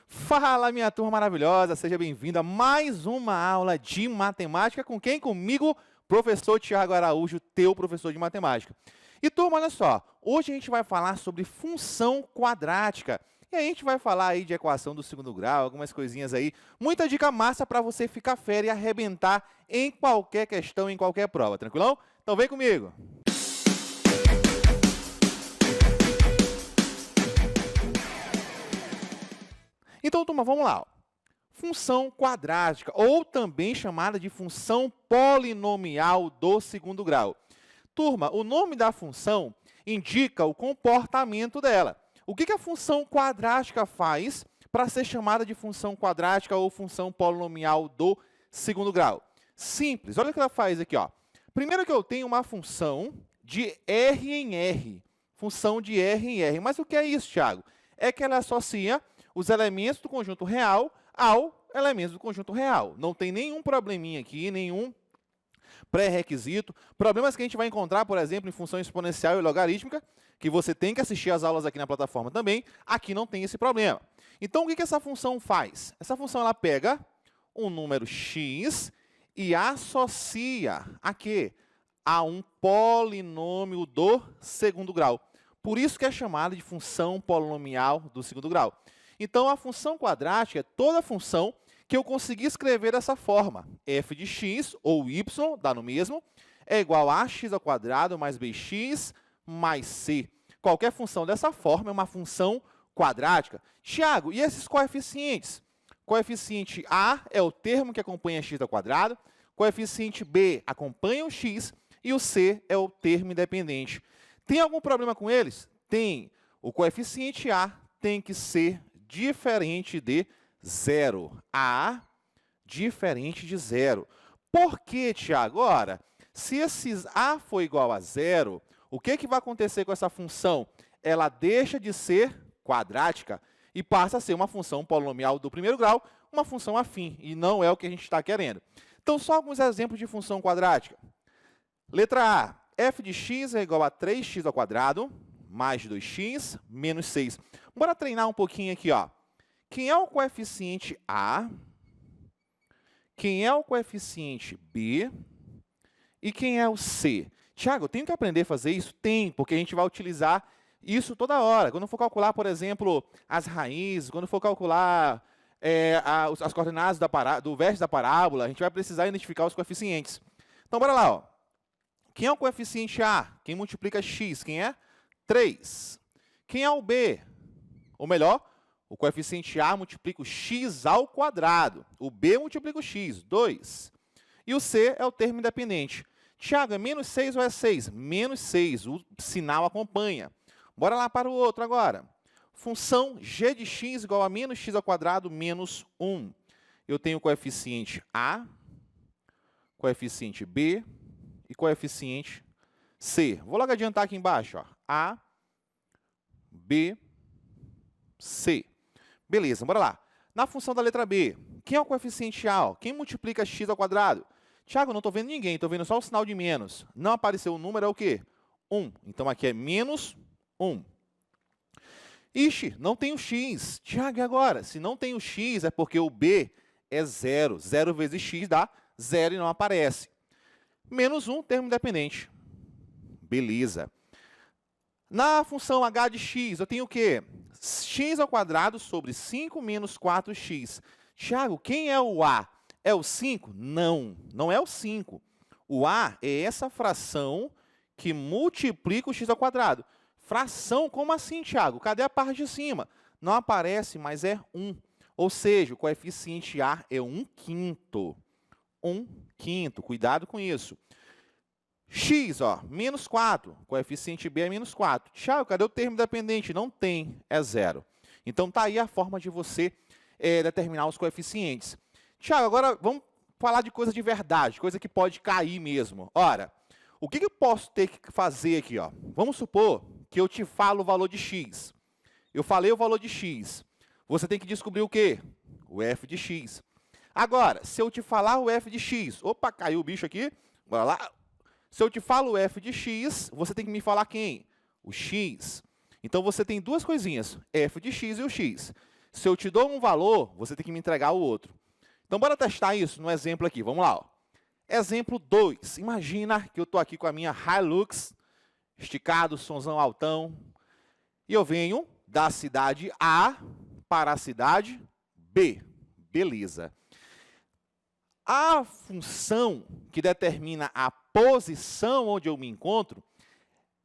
Fala, minha turma maravilhosa, seja bem-vindo a mais uma aula de matemática com quem? Comigo, professor Tiago Araújo, teu professor de matemática. E turma, olha só, hoje a gente vai falar sobre função quadrática. E a gente vai falar aí de equação do segundo grau, algumas coisinhas aí. Muita dica massa para você ficar fera e arrebentar em qualquer questão, em qualquer prova, tranquilão? Então vem comigo! Então, turma, vamos lá. Ó. Função quadrática, ou também chamada de função polinomial do segundo grau. Turma, o nome da função indica o comportamento dela. O que a função quadrática faz para ser chamada de função quadrática ou função polinomial do segundo grau? Simples, olha o que ela faz aqui. Ó. Primeiro que eu tenho uma função de R em R. Função de R em R. Mas o que é isso, Thiago? É que ela associa os elementos do conjunto real ao elemento do conjunto real. Não tem nenhum probleminha aqui, nenhum pré-requisito. Problemas que a gente vai encontrar, por exemplo, em função exponencial e logarítmica, que você tem que assistir às aulas aqui na plataforma também, aqui não tem esse problema. Então, o que essa função faz? Essa função ela pega um número x e associa a quê? A um polinômio do segundo grau. Por isso que é chamada de função polinomial do segundo grau. Então, a função quadrática é toda função que eu consegui escrever dessa forma. F de x, ou y, dá no mesmo, é igual a x ao quadrado mais bx mais c. Qualquer função dessa forma é uma função quadrática. Tiago, e esses coeficientes? Coeficiente A é o termo que acompanha x ao quadrado, coeficiente B acompanha o x e o c é o termo independente. Tem algum problema com eles? Tem. O coeficiente A tem que ser diferente de zero. A diferente de zero. Por que, Tiago? Ora, se esses A for igual a zero, o que vai acontecer com essa função? Ela deixa de ser quadrática e passa a ser uma função polinomial do primeiro grau, uma função afim, e não é o que a gente está querendo. Então, só alguns exemplos de função quadrática. Letra A, f de x é igual a 3x ao quadrado, mais 2x, menos 6. Bora treinar um pouquinho aqui, ó. Quem é o coeficiente A? Quem é o coeficiente B? E quem é o C? Tiago, eu tenho que aprender a fazer isso? Tem, porque a gente vai utilizar isso toda hora. Quando for calcular, por exemplo, as raízes, quando for calcular as coordenadas do vértice da parábola, a gente vai precisar identificar os coeficientes. Então, bora lá, ó. Quem é o coeficiente A? Quem multiplica x? Quem é? 3. Quem é o B? Ou melhor, o coeficiente A multiplica o x ao quadrado. O B multiplica o x, 2. E o C é o termo independente. Tiago, é menos 6 ou é 6? Menos 6, o sinal acompanha. Bora lá para o outro agora. Função g de x igual a menos x ao quadrado menos 1. Eu tenho o coeficiente A, coeficiente B e coeficiente C. Vou logo adiantar aqui embaixo. Ó. A, B, C. Beleza, bora lá. Na função da letra B, quem é o coeficiente A? Quem multiplica x ao quadrado? Tiago, não estou vendo ninguém, estou vendo só o sinal de menos. Não apareceu o número, é o quê? 1. Então, aqui é menos 1. Ixi, não tem o x. Tiago, e agora? Se não tem o x, é porque o B é 0. 0 vezes x dá 0 e não aparece. Menos 1, termo independente. Beleza. Na função h de x, eu tenho o quê? X ao quadrado sobre 5 menos 4x. Tiago, quem é o A? É o 5? Não, não é o 5. O A é essa fração que multiplica o x ao quadrado. Fração, como assim, Tiago? Cadê a parte de cima? Não aparece, mas é 1. Ou seja, o coeficiente A é 1/5. 1/5, cuidado com isso. X, ó, menos 4. Coeficiente B é menos 4. Tiago, cadê o termo independente? Não tem, é 0. Então, tá aí a forma de você determinar os coeficientes. Tiago, agora vamos falar de coisa de verdade, coisa que pode cair mesmo. Ora, o que eu posso ter que fazer aqui? Ó? Vamos supor que eu te falo o valor de x. Eu falei o valor de x. Você tem que descobrir o quê? O f de x. Agora, se eu te falar o f de x... Opa, caiu o bicho aqui. Bora lá. Se eu te falo o f de x, você tem que me falar quem? O x. Então, você tem duas coisinhas, f de x e o x. Se eu te dou um valor, você tem que me entregar o outro. Então, bora testar isso no exemplo aqui. Vamos lá. Ó. Exemplo 2. Imagina que eu estou aqui com a minha Hilux, esticado, sonzão altão, e eu venho da cidade A para a cidade B. Beleza. A função que determina a posição onde eu me encontro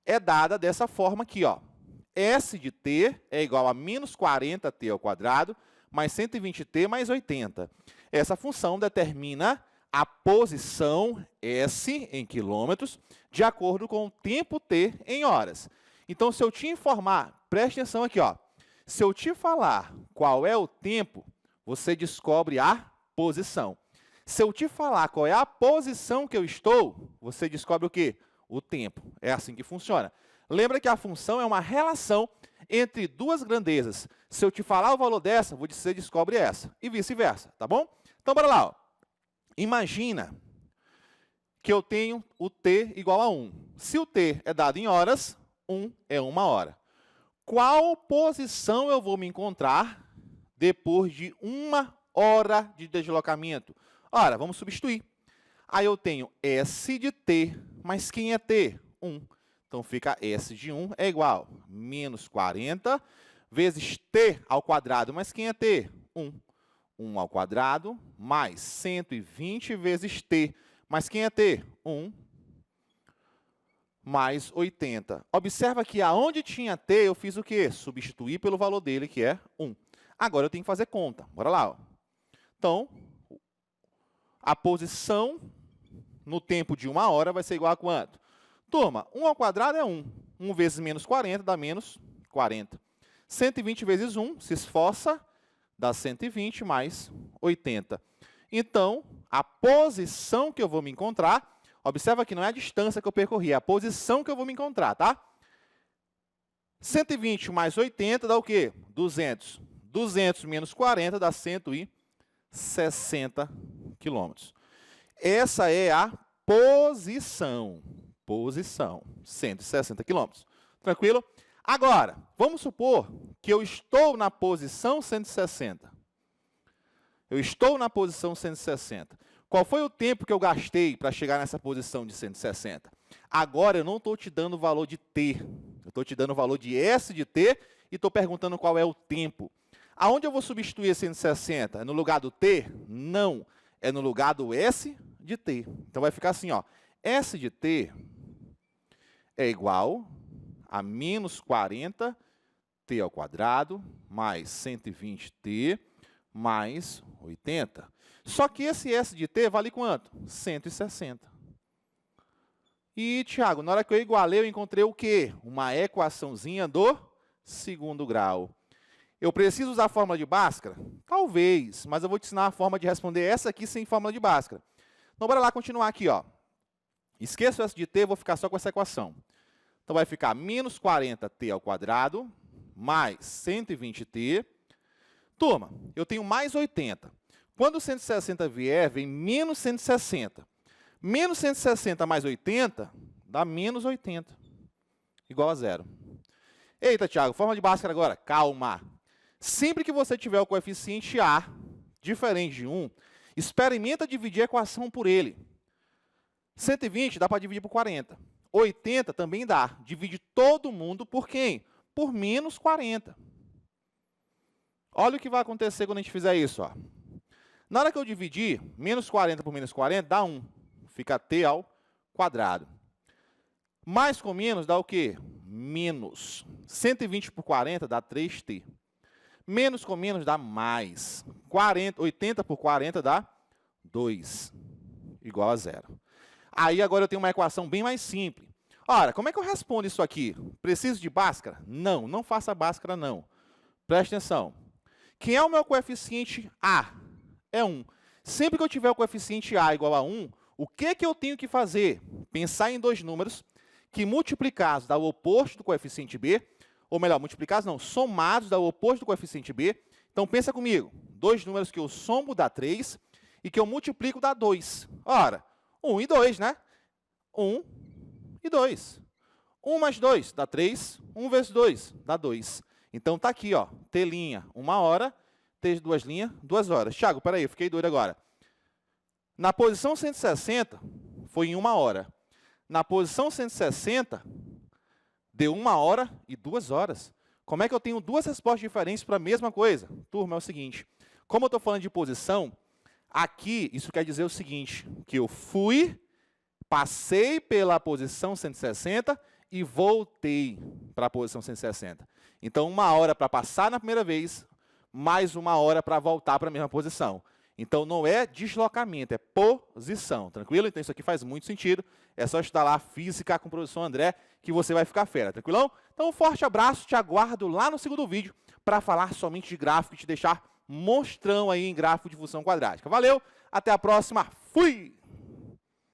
é dada dessa forma aqui, ó. S de t é igual a menos 40t ao quadrado, mais 120t mais 80. Essa função determina a posição S em quilômetros de acordo com o tempo t em horas. Então, se eu te informar, preste atenção aqui, ó. Se eu te falar qual é o tempo, você descobre a posição. Se eu te falar qual é a posição que eu estou, você descobre o quê? O tempo. É assim que funciona. Lembra que a função é uma relação entre duas grandezas. Se eu te falar o valor dessa, você descobre essa. E vice-versa, tá bom? Então, bora lá. Ó. Imagina que eu tenho o t igual a 1. Se o t é dado em horas, 1 é 1 hora. Qual posição eu vou me encontrar depois de 1 hora de deslocamento? Ora, vamos substituir. Aí eu tenho S de t, mas quem é t? 1. Então, fica S de 1 é igual a menos 40 vezes t ao quadrado. Mas quem é t? 1. 1 ao quadrado mais 120 vezes t. Mas quem é t? 1 mais 80. Observa que aonde tinha t, eu fiz o quê? Substituir pelo valor dele, que é 1. Agora, eu tenho que fazer conta. Bora lá. Ó. Então, a posição no tempo de 1 hora vai ser igual a quanto? Turma, 1 ao quadrado é 1. 1 vezes menos 40 dá menos 40. 120 vezes 1, se esforça, dá 120 mais 80. Então, a posição que eu vou me encontrar, observa que não é a distância que eu percorri, é a posição que eu vou me encontrar, tá? 120 mais 80 dá o quê? 200. 200 menos 40 dá 160 quilômetros. Essa é a posição. Posição, 160 quilômetros. Tranquilo? Agora, vamos supor que eu estou na posição 160. Eu estou na posição 160. Qual foi o tempo que eu gastei para chegar nessa posição de 160? Agora, eu não estou te dando o valor de t. Eu estou te dando o valor de S de t e estou perguntando qual é o tempo. Aonde eu vou substituir 160? É no lugar do t? Não. É no lugar do S de t. Então, vai ficar assim, ó. S de t é igual a menos 40t ao quadrado mais 120t mais 80. Só que esse S de t vale quanto? 160. E, Tiago, na hora que eu igualei, eu encontrei o quê? Uma equaçãozinha do segundo grau. Eu preciso usar a fórmula de Bhaskara? Talvez, mas eu vou te ensinar a forma de responder essa aqui sem fórmula de Bhaskara. Então, bora lá continuar aqui, ó. Esqueça o S de t, vou ficar só com essa equação. Então, vai ficar menos 40t ao quadrado, mais 120t. Turma, eu tenho mais 80. Quando o 160 vier, vem menos 160. Menos 160 mais 80 dá menos 80, igual a zero. Eita, Tiago, forma de Bhaskara agora. Calma. Sempre que você tiver o coeficiente A diferente de 1, experimenta dividir a equação por ele. 120 dá para dividir por 40. 80 também dá. Divide todo mundo por quem? Por menos 40. Olha o que vai acontecer quando a gente fizer isso. Ó. Na hora que eu dividir, menos 40 por menos 40 dá 1. Fica t ao quadrado. Mais com menos dá o quê? Menos. 120 por 40 dá 3t. Menos com menos dá mais. 80 por 40 dá 2. Igual a zero. Aí agora eu tenho uma equação bem mais simples. Ora, como é que eu respondo isso aqui? Preciso de Bhaskara? Não, não faça Bhaskara não. Preste atenção. Quem é o meu coeficiente A? É 1. Sempre que eu tiver o coeficiente A igual a 1, o que eu tenho que fazer? Pensar em dois números que multiplicados dá o oposto do coeficiente B, ou melhor, multiplicados não, somados dá o oposto do coeficiente B. Então, pensa comigo. Dois números que eu somo dá 3 e que eu multiplico dá 2. Ora, 1 e 2, né? 1 e 2. 1 mais 2 dá 3. 1 vezes 2 dá 2. Então, está aqui, ó, T', 1 hora, T, 2 linhas, 2 horas. Thiago, peraí, eu fiquei doido agora. Na posição 160, foi em 1 hora. Na posição 160, deu 1 hora e 2 horas. Como é que eu tenho duas respostas diferentes para a mesma coisa? Turma, é o seguinte, como eu estou falando de posição, aqui isso quer dizer o seguinte, que eu fui, passei pela posição 160 e voltei para a posição 160. Então, 1 hora para passar na primeira vez, mais 1 hora para voltar para a mesma posição. Então, não é deslocamento, é posição, tranquilo? Então, isso aqui faz muito sentido. É só estudar lá Física com o professor André, que você vai ficar fera, tranquilão? Então, um forte abraço, te aguardo lá no segundo vídeo para falar somente de gráfico e te deixar monstrão aí em gráfico de função quadrática. Valeu, até a próxima, fui!